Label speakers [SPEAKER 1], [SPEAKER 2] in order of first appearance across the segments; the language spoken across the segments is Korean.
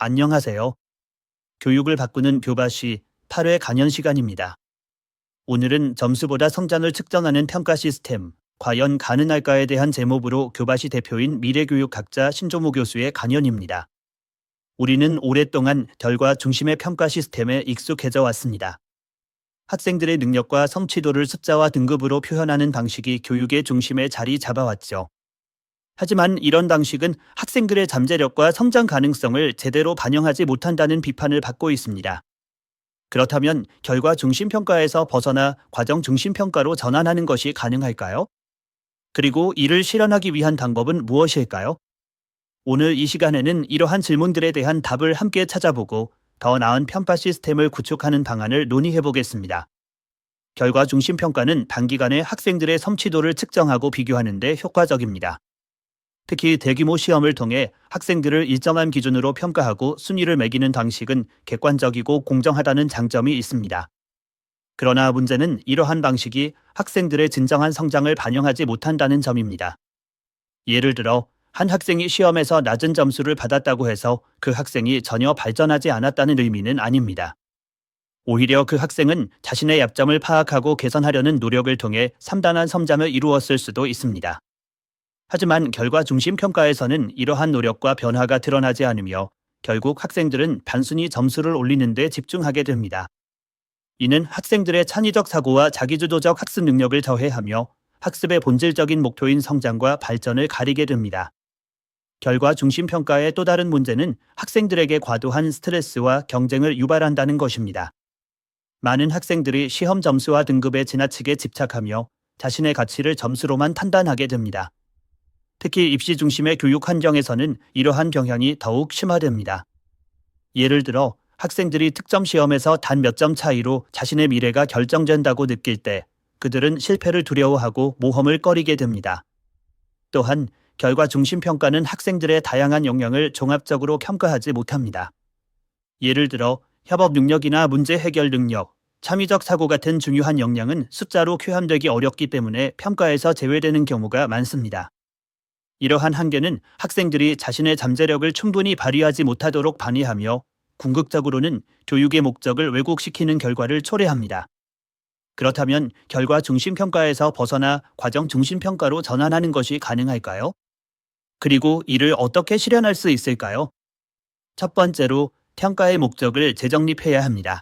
[SPEAKER 1] 안녕하세요. 교육을 바꾸는 교바시 8회 강연 시간입니다. 오늘은 점수보다 성장을 측정하는 평가 시스템, 과연 가능할까에 대한 제목으로 교바시 대표인 미래교육학자 신조모 교수의 강연입니다. 우리는 오랫동안 결과 중심의 평가 시스템에 익숙해져 왔습니다. 학생들의 능력과 성취도를 숫자와 등급으로 표현하는 방식이 교육의 중심에 자리 잡아왔죠. 하지만 이런 방식은 학생들의 잠재력과 성장 가능성을 제대로 반영하지 못한다는 비판을 받고 있습니다. 그렇다면 결과 중심 평가에서 벗어나 과정 중심 평가로 전환하는 것이 가능할까요? 그리고 이를 실현하기 위한 방법은 무엇일까요? 오늘 이 시간에는 이러한 질문들에 대한 답을 함께 찾아보고 더 나은 평가 시스템을 구축하는 방안을 논의해 보겠습니다. 결과 중심 평가는 단기간에 학생들의 성취도를 측정하고 비교하는 데 효과적입니다. 특히 대규모 시험을 통해 학생들을 일정한 기준으로 평가하고 순위를 매기는 방식은 객관적이고 공정하다는 장점이 있습니다. 그러나 문제는 이러한 방식이 학생들의 진정한 성장을 반영하지 못한다는 점입니다. 예를 들어 한 학생이 시험에서 낮은 점수를 받았다고 해서 그 학생이 전혀 발전하지 않았다는 의미는 아닙니다. 오히려 그 학생은 자신의 약점을 파악하고 개선하려는 노력을 통해 산단한 성장을 이루었을 수도 있습니다. 하지만 결과 중심 평가에서는 이러한 노력과 변화가 드러나지 않으며 결국 학생들은 단순히 점수를 올리는 데 집중하게 됩니다. 이는 학생들의 창의적 사고와 자기주도적 학습 능력을 저해하며 학습의 본질적인 목표인 성장과 발전을 가리게 됩니다. 결과 중심 평가의 또 다른 문제는 학생들에게 과도한 스트레스와 경쟁을 유발한다는 것입니다. 많은 학생들이 시험 점수와 등급에 지나치게 집착하며 자신의 가치를 점수로만 판단하게 됩니다. 특히 입시 중심의 교육 환경에서는 이러한 경향이 더욱 심화됩니다. 예를 들어 학생들이 특정 시험에서 단 몇 점 차이로 자신의 미래가 결정된다고 느낄 때 그들은 실패를 두려워하고 모험을 꺼리게 됩니다. 또한 결과 중심 평가는 학생들의 다양한 역량을 종합적으로 평가하지 못합니다. 예를 들어 협업 능력이나 문제 해결 능력, 창의적 사고 같은 중요한 역량은 숫자로 표현되기 어렵기 때문에 평가에서 제외되는 경우가 많습니다. 이러한 한계는 학생들이 자신의 잠재력을 충분히 발휘하지 못하도록 방해하며 궁극적으로는 교육의 목적을 왜곡시키는 결과를 초래합니다. 그렇다면 결과 중심 평가에서 벗어나 과정 중심 평가로 전환하는 것이 가능할까요? 그리고 이를 어떻게 실현할 수 있을까요? 첫 번째로 평가의 목적을 재정립해야 합니다.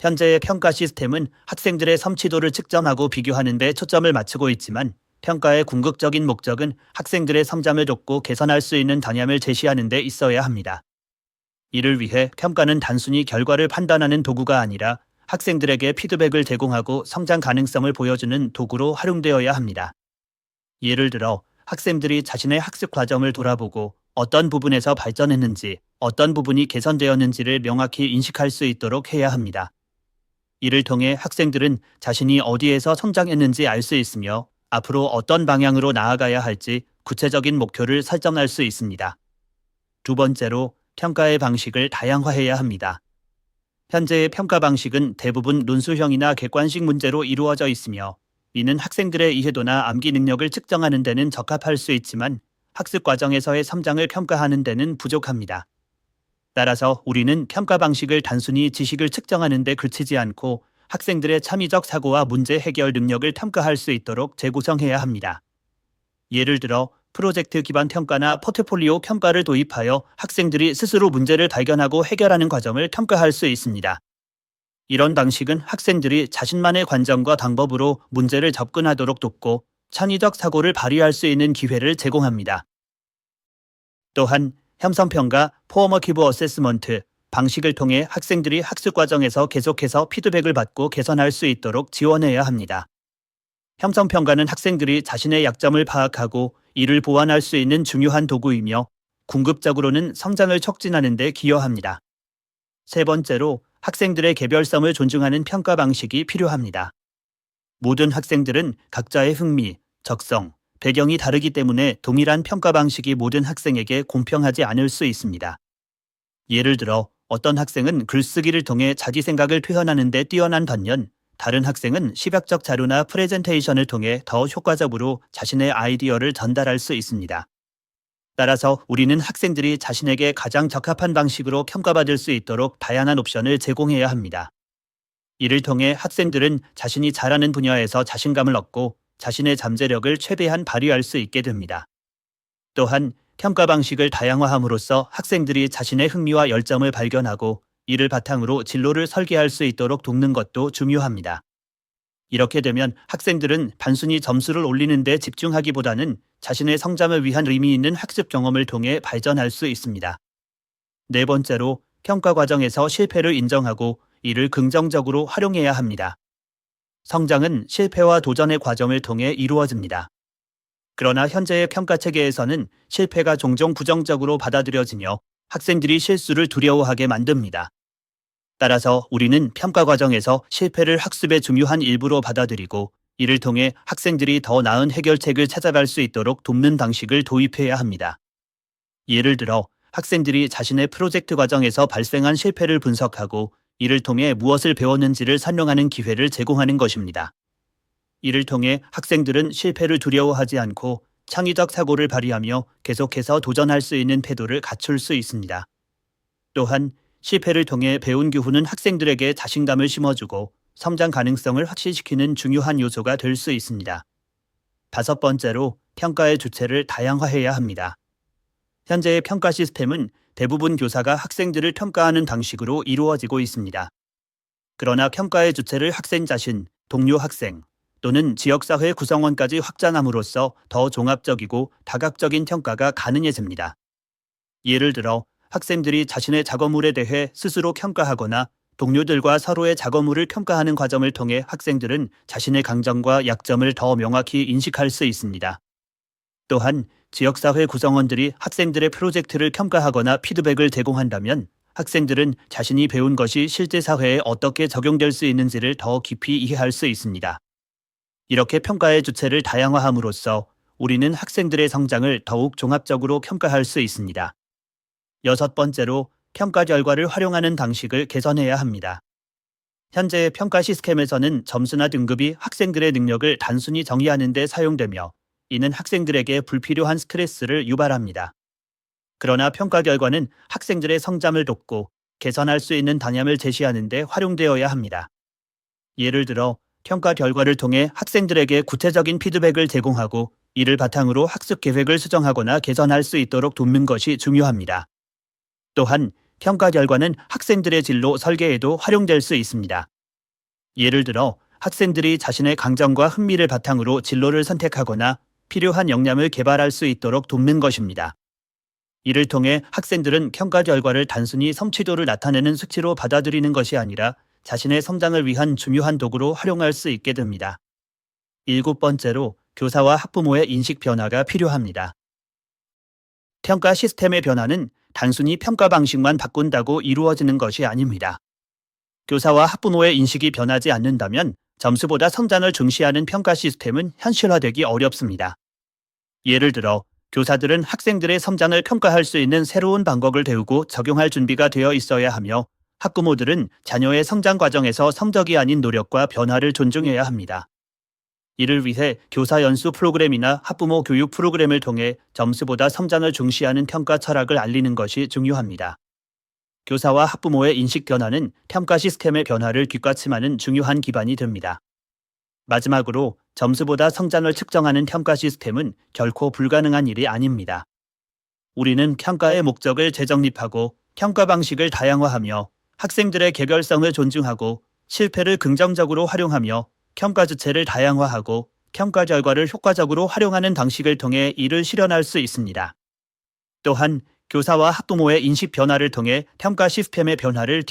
[SPEAKER 1] 현재의 평가 시스템은 학생들의 성취도를 측정하고 비교하는 데 초점을 맞추고 있지만 평가의 궁극적인 목적은 학생들의 성장을 돕고 개선할 수 있는 방향을 제시하는 데 있어야 합니다. 이를 위해 평가는 단순히 결과를 판단하는 도구가 아니라 학생들에게 피드백을 제공하고 성장 가능성을 보여주는 도구로 활용되어야 합니다. 예를 들어 학생들이 자신의 학습 과정을 돌아보고 어떤 부분에서 발전했는지, 어떤 부분이 개선되었는지를 명확히 인식할 수 있도록 해야 합니다. 이를 통해 학생들은 자신이 어디에서 성장했는지 알 수 있으며 앞으로 어떤 방향으로 나아가야 할지 구체적인 목표를 설정할 수 있습니다. 두 번째로 평가의 방식을 다양화해야 합니다. 현재의 평가 방식은 대부분 논술형이나 객관식 문제로 이루어져 있으며 이는 학생들의 이해도나 암기 능력을 측정하는 데는 적합할 수 있지만 학습 과정에서의 성장을 평가하는 데는 부족합니다. 따라서 우리는 평가 방식을 단순히 지식을 측정하는 데 그치지 않고 학생들의 창의적 사고와 문제 해결 능력을 평가할 수 있도록 재구성해야 합니다. 예를 들어 프로젝트 기반 평가나 포트폴리오 평가를 도입하여 학생들이 스스로 문제를 발견하고 해결하는 과정을 평가할 수 있습니다. 이런 방식은 학생들이 자신만의 관점과 방법으로 문제를 접근하도록 돕고 창의적 사고를 발휘할 수 있는 기회를 제공합니다. 또한 형성평가, 포머티브 어세스먼트 방식을 통해 학생들이 학습 과정에서 계속해서 피드백을 받고 개선할 수 있도록 지원해야 합니다. 형성평가는 학생들이 자신의 약점을 파악하고 이를 보완할 수 있는 중요한 도구이며 궁극적으로는 성장을 촉진하는 데 기여합니다. 세 번째로 학생들의 개별성을 존중하는 평가 방식이 필요합니다. 모든 학생들은 각자의 흥미, 적성, 배경이 다르기 때문에 동일한 평가 방식이 모든 학생에게 공평하지 않을 수 있습니다. 예를 들어 어떤 학생은 글쓰기를 통해 자기 생각을 표현하는 데 뛰어난 반면 다른 학생은 시각적 자료나 프레젠테이션을 통해 더 효과적으로 자신의 아이디어를 전달할 수 있습니다. 따라서 우리는 학생들이 자신에게 가장 적합한 방식으로 평가받을 수 있도록 다양한 옵션을 제공해야 합니다. 이를 통해 학생들은 자신이 잘하는 분야에서 자신감을 얻고 자신의 잠재력을 최대한 발휘할 수 있게 됩니다. 또한 평가 방식을 다양화함으로써 학생들이 자신의 흥미와 열정을 발견하고 이를 바탕으로 진로를 설계할 수 있도록 돕는 것도 중요합니다. 이렇게 되면 학생들은 단순히 점수를 올리는 데 집중하기보다는 자신의 성장을 위한 의미 있는 학습 경험을 통해 발전할 수 있습니다. 네 번째로, 평가 과정에서 실패를 인정하고 이를 긍정적으로 활용해야 합니다. 성장은 실패와 도전의 과정을 통해 이루어집니다. 그러나 현재의 평가 체계에서는 실패가 종종 부정적으로 받아들여지며 학생들이 실수를 두려워하게 만듭니다. 따라서 우리는 평가 과정에서 실패를 학습의 중요한 일부로 받아들이고 이를 통해 학생들이 더 나은 해결책을 찾아갈 수 있도록 돕는 방식을 도입해야 합니다. 예를 들어 학생들이 자신의 프로젝트 과정에서 발생한 실패를 분석하고 이를 통해 무엇을 배웠는지를 설명하는 기회를 제공하는 것입니다. 이를 통해 학생들은 실패를 두려워하지 않고 창의적 사고를 발휘하며 계속해서 도전할 수 있는 태도를 갖출 수 있습니다. 또한 실패를 통해 배운 교훈은 학생들에게 자신감을 심어주고 성장 가능성을 확실시키는 중요한 요소가 될 수 있습니다. 다섯 번째로, 평가의 주체를 다양화해야 합니다. 현재의 평가 시스템은 대부분 교사가 학생들을 평가하는 방식으로 이루어지고 있습니다. 그러나 평가의 주체를 학생 자신, 동료 학생, 또는 지역사회 구성원까지 확장함으로써 더 종합적이고 다각적인 평가가 가능해집니다. 예를 들어 학생들이 자신의 작업물에 대해 스스로 평가하거나 동료들과 서로의 작업물을 평가하는 과정을 통해 학생들은 자신의 강점과 약점을 더 명확히 인식할 수 있습니다. 또한 지역사회 구성원들이 학생들의 프로젝트를 평가하거나 피드백을 제공한다면 학생들은 자신이 배운 것이 실제 사회에 어떻게 적용될 수 있는지를 더 깊이 이해할 수 있습니다. 이렇게 평가의 주체를 다양화함으로써 우리는 학생들의 성장을 더욱 종합적으로 평가할 수 있습니다. 여섯 번째로, 평가 결과를 활용하는 방식을 개선해야 합니다. 현재의 평가 시스템에서는 점수나 등급이 학생들의 능력을 단순히 정의하는 데 사용되며 이는 학생들에게 불필요한 스트레스를 유발합니다. 그러나 평가 결과는 학생들의 성장을 돕고 개선할 수 있는 방향을 제시하는 데 활용되어야 합니다. 예를 들어 평가 결과를 통해 학생들에게 구체적인 피드백을 제공하고 이를 바탕으로 학습 계획을 수정하거나 개선할 수 있도록 돕는 것이 중요합니다. 또한 평가 결과는 학생들의 진로 설계에도 활용될 수 있습니다. 예를 들어 학생들이 자신의 강점과 흥미를 바탕으로 진로를 선택하거나 필요한 역량을 개발할 수 있도록 돕는 것입니다. 이를 통해 학생들은 평가 결과를 단순히 성취도를 나타내는 수치로 받아들이는 것이 아니라 자신의 성장을 위한 중요한 도구로 활용할 수 있게 됩니다. 일곱 번째로, 교사와 학부모의 인식 변화가 필요합니다. 평가 시스템의 변화는 단순히 평가 방식만 바꾼다고 이루어지는 것이 아닙니다. 교사와 학부모의 인식이 변하지 않는다면 점수보다 성장을 중시하는 평가 시스템은 현실화되기 어렵습니다. 예를 들어 교사들은 학생들의 성장을 평가할 수 있는 새로운 방법을 배우고 적용할 준비가 되어 있어야 하며 학부모들은 자녀의 성장 과정에서 성적이 아닌 노력과 변화를 존중해야 합니다. 이를 위해 교사 연수 프로그램이나 학부모 교육 프로그램을 통해 점수보다 성장을 중시하는 평가 철학을 알리는 것이 중요합니다. 교사와 학부모의 인식 변화는 평가 시스템의 변화를 뒷받침하는 중요한 기반이 됩니다. 마지막으로, 점수보다 성장을 측정하는 평가 시스템은 결코 불가능한 일이 아닙니다. 우리는 평가의 목적을 재정립하고 평가 방식을 다양화하며 학생들의 개별성을 존중하고 실패를 긍정적으로 활용하며 평가 주체를 다양화하고 평가 결과를 효과적으로 활용하는 방식을 통해 이를 실현할 수 있습니다. 또한 교사와 학부모의 인식 변화를 통해 평가 시스템의 변화를